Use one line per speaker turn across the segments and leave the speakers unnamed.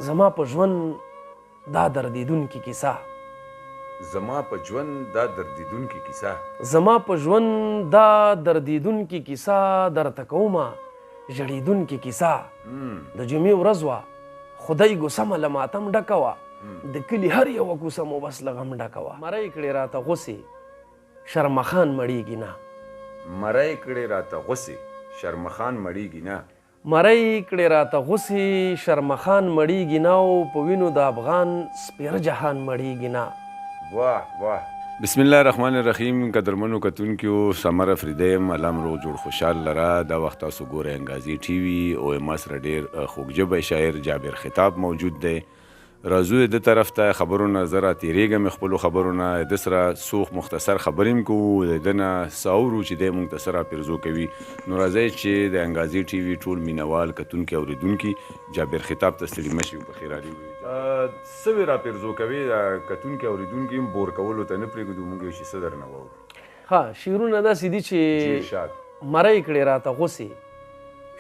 زما په ژوند دا دردیدونکې کیسه
زما په ژوند دا دردیدونکې کیسه
زما په ژوند دا دردیدونکې کیسه درته کومه ژړیدونکې کیسه د جمعې ورځ وه خدای ګوسمه له ماتم ډکه وه د کلي هر یوه کوڅه مو بس له غم ډکه وه مرۍ کړې راته غوسې شرمخان مړیږي نه
مرۍ کړې راته غوسې شرمخان مړیږي نه
مرۍ کړې راته غوسې شرمخان مړیږي نه او په وینو د افغان سپېره جهان مړیږي نه
واه واه بسم الله الرحمن الرحیم قدرمنو کتونکو سمر افریدیم علام رو جوړ خوشحال لرا دا وخت تاسو ګورئ انګازي ټي وي او ما سره ډېر خوږژبی شاعر جابر خطاب موجود دی راځو د طرف ته خبرونه زه راتېرېږم خپلو خبرونه د سره څو مختصر خبرې هم کوو د ده نه څه اورو چې دی موږ ته څه راپېرزو کوي نو راځئ چې د انګازي ټي وي ټول مینوال کتونکي اورېدونکي جابر خطاب ته ستړي مه شي په خیر علي څه وې راپېرزو کوي کتونکي اورېدونکي هم بور کولو ته نه پرېږدو موږ یو شي څه درنه واورو
ها شعرونه داسې دي چې مرۍ کړې راته غوسې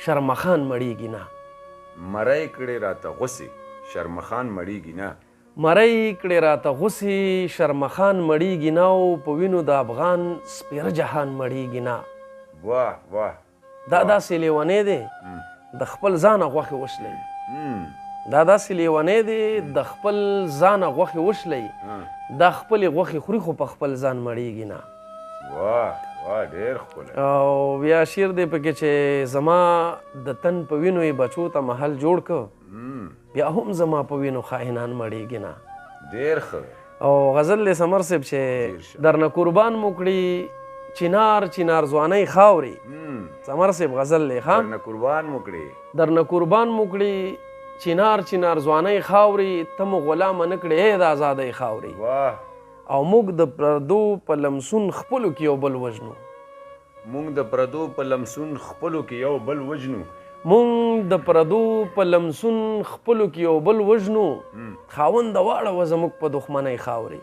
شرمخان مړیږي نه
مرۍ کړې راته غوسې شرمخان مړیږي نه
مرۍ کړې راته غوسې شرمخان مړیږي نه او په وینو د افغان سپېره جهان مړیږي نه
واه واه
دا داسې لیونی دی د خپل ځانه غوښې وشلی دا داسې لیونی دی د خپل ځانه غوښې وشلی دا خپلې غوښې خوري خو په خپل ځان مړیږي نه
واه واه ډېر ښکلی
او بیا شعر دی پکې چې زما د تن په وینو یې بچو ته محل جوړ که بیا هم زما په وینو خائنان مړیږي نه
ډېر ښه
او غزل دی سمر صاحب چې درنه قربان مو کړي چنار چنار ځوانۍ خاورې سمر صاحب غزل دی ښه
درنه قربان مو کړي
درنه قربان مو کړي چنار چنار ځوانۍ خاورې ته مو غلامه نه کړې ای د ازادۍ خاورې
واه
او موږ د پردو په لمسون خپلو کې یو بل وژنو
موږ د پردو په لمسون خپلو کې یو بل وژنو
موږ د پردو په لمسون خپلو کې یو بل وژنو خاونده واړوه زموږ په دښمنۍ خاورې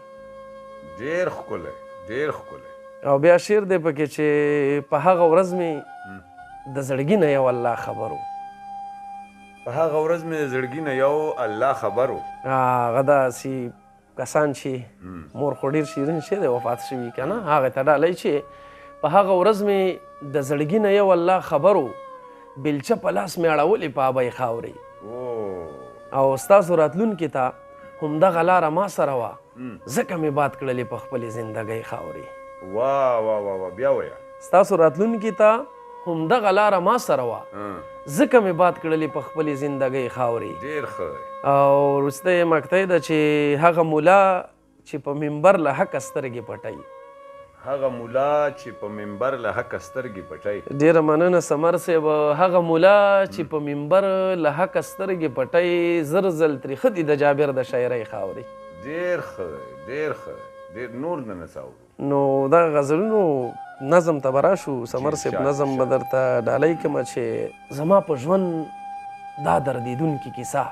ډېر ښکلی ډېر ښکلی
او بیا شعر دی پکې چې په هغه ورځ مې د زړګي نه یو الله خبر و
په هغه ورځ مې د زړګي نه یو الله خبر و
هغه داسې کسان چې مور خو ډېر شیرین شی دی وفات شوي که نه هغې ته ډالۍ چې په هغه ورځ مې د زړګي نه یو الله خبر و بلچه په لاس مې اړولې په ابۍ خاورې او ستاسو راتلونکي ته همدغه لاره ما سره وه ځکه مې باد کړلې په خپلې زندګۍ خاورې
واه واه واه بیا وایه
ستاسو راتلونکي ته همدغه لاره ما سره وه ځکه مې باد کړلې په خپلې زندګۍ خاورې
ډېر ښه
او وروستی مقطع ده چې هغه مولا چې په منبر له حقه سترګې پټوي
هغه مولا چې په منبر له حقه سترګې پټوي
ډېره مننه سمر صاحب هغه مولا چې په منبر له حقه سترګې پټوي زر ځل تریخه دي د جابر د شاعرۍ خاورې
ډېر ښه ډېر ښه ډېر نور نه نڅاو
نو دغه غزلونو نظم ته به راشو سمر صاحب نظم به درته ډالۍ کړمه چې زما په ژوند دا دردیدونکې کیسه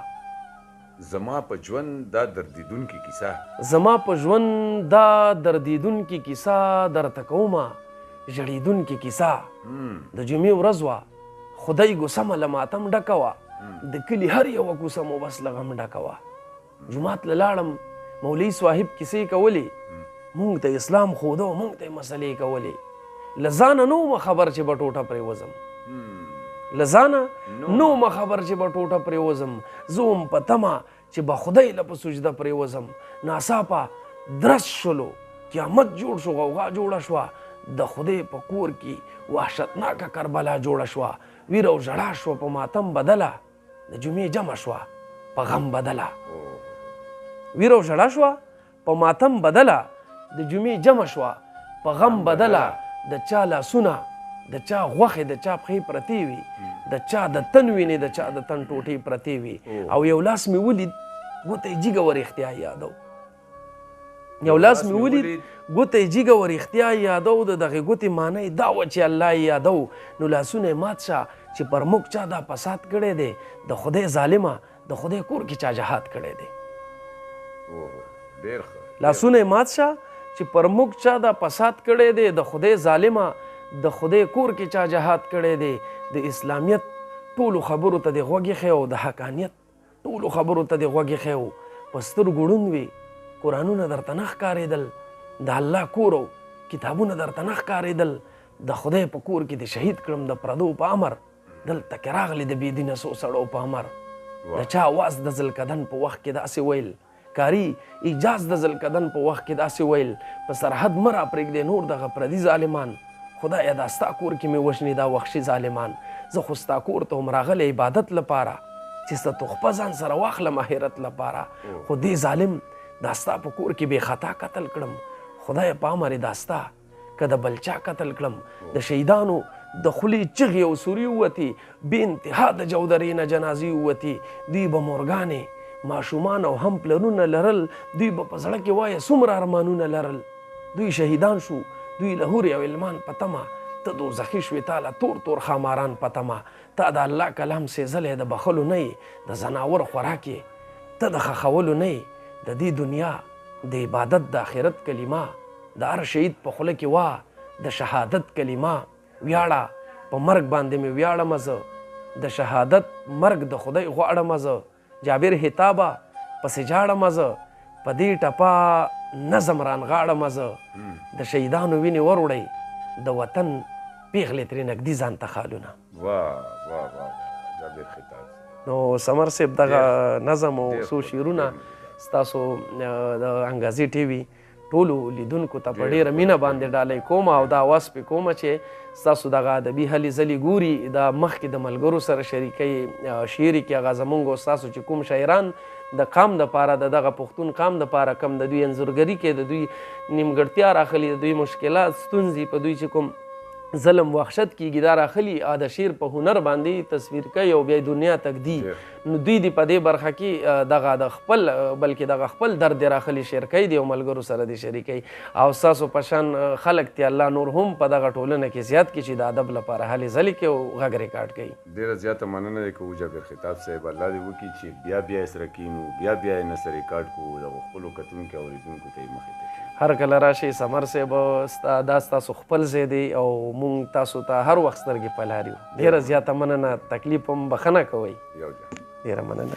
زما په ژوند دا دردیدونکې کیسه
زما په ژوند دا دردیدونکې کیسه درته کومه ژړیدونکې کیسه د جمعې ورځ وه خدای ګوسمه له ماتم ډکه وه د کلي هر یوه کوڅه مو بس له غم ډکه وه جومات له لاړم مولوي صاحب کیسې کولې مونږ ته اسلام ښوده او مونږ ته یې مسلې کولې له ځانه نه ومه خبر چې به ټوټه پرې وځم له ځانه نه ومه خبر چې به ټوټه پرې وځم زه وم په تمه چې به خدای له په سجده پرې وځم ناڅاپه درس شلو قیامت جوړ شو غوغا جوړه شوه د خدای په کور کې وحشتناکه کربلا جوړه شوه ویره او ژړا شوه په ماتم بدله د جمعې جمع شوه په غم بدله ویره او ژړا شوه په ماتم بدله د جمعې جمع شوه په غم بدله د چا لاسونه د چا غوښې د چا پښې پرتې وي د چا د تن وینې د چا د تن ټوټې پرتې وي او یو لاس مې ولید ګوته یې جیګه ورېښتیا یادو یو لاس مې ولید ګوته یې جیګه ورېښتیا یادو د دغې ګوتې معنی دا وه چې الله یې یادو نو لاسونه یې مات شه چې پر موږ چا دا فساد کړی دی د خدای ظالمه د خدای کور کې چا جهاد کړی دی لاسونه یې مات شه چې پر موږ چا دا فساد کړی دی د خدای ظالمه د خدای کور کې چا جهاد کړی دی د اسلامیت ټولو خبرو ته د غوږ ایښی او د حقانیت ټولو خبرو ته دې غوږ ایښی و، په سترګو ړوند وې، قرآنونه درته نه ښکارېدل، د الله کور او کتابونه درته نه ښکارېدل، د خدای په کور کې دې شهید کړم د پردو په امر، دلته کې راغلې د بېدینه څو سړو په امر. د چا اواز د ذوالقدن په وخت کې داسې ویل، کاري اجاز د ذوالقدن په وخت کې داسې ویل، په سرحد مه راپرېږدې نور دغه پردي ظالمان، خدایه دا ستا کور کې مې وژني دا وحشي ظالمان، زه خو ستا کور ته هم راغلی عبادت لپاره چې څه تحفه ځان سره واخلم آخرت لپاره، خو دې ظالم دا ستا په کور کې بې خطا قتل کړم، خدای په امر یې دا ستا که د بل چا قتل کړم. د شهیدانو د خولې چغې او سوري ووتې، بې انتها د جودرې نه جنازې ووتې، دوی به مورګانې ماشومان او هم پلرونه لرل، دوی به په زړه کې وایه څومره ارمانونه لرل، دوی شهیدان شو، دوی له حورې او علمان په تمه، ته دوزخي شوې تاله تور تور خاماران په تمه، تا د الله کلام سېزلی د بخلو نه یې، د ځناور خوراک یې، ته د خښولو نه یې، د دې دنیا د عبادت د آخرت کلمه د هر شهید په خوله کې وه، د شهادت کلمه ویاړه، په مرګ باندې مې ویاړمه زه، د شهادت مرګ د خدای غواړمه زه، جابر حتابه پسې جاړمه زه، په دې ټپه نظم رانغاړمه زه، د شهیدانو وینې وروړئ، د وطن پیغلې ترې نږدې ځان ته خالونه.
واه واه واه جابر خطاب.
نو سمر صاحب دغه نظم او څو شعرونه ستاسو د انګازي ټي وي ټولو لیدونکو ته په ډېره مینه باندې ډالۍ کوم او دا اواز پې کومه چې ستاسو دغه ادبي هلې ځلې ګوري، دا مخکې د ملګرو سره شریکوي شعر کې هغه زمونږ او ستاسو چې کوم شاعران د قام دپاره د دغه پښتون قام دپاره کم د دوی انځورګري کې د دوی نیمګړتیا راخلي، د دوی مشکلات ستونزې په دوی چې کوم ظلم وحشت کیږي دا راخلي، د شعر په هنر باندې تصویر کوي او بیا دنیا تک دی، نو دوی دې په دې برخه کې دغه د خپل بلکې دغه خپل درد راخلي شعر کوي دی او ملګرو سره دې شریکوي، او ستاسو په شان خلک تی الله نور هم په دغه ټولنه کې زیات کړي چې د ادب لپاره هلې ځلې کوي او غږ ریکارډ کوي.
ډېره زیاته مننه دی کوو جابر خطاب صاحب، الله دې وکړي چې بیا بیا یې سره کینو، بیا بیا یې نسل ریکارډ کوو، دغو خپلو کتونکو او اورېدونکو ته یې مخې ته
هر کله راشئ سمر صاحب، دا ستاسو خپل ځای دی او مونږ تاسو ته هر وخت سترګې په لار یو. ډېره زیاته مننه، تکلیف هم بخښنه کوئ.
یو ځای
ډېره مننه.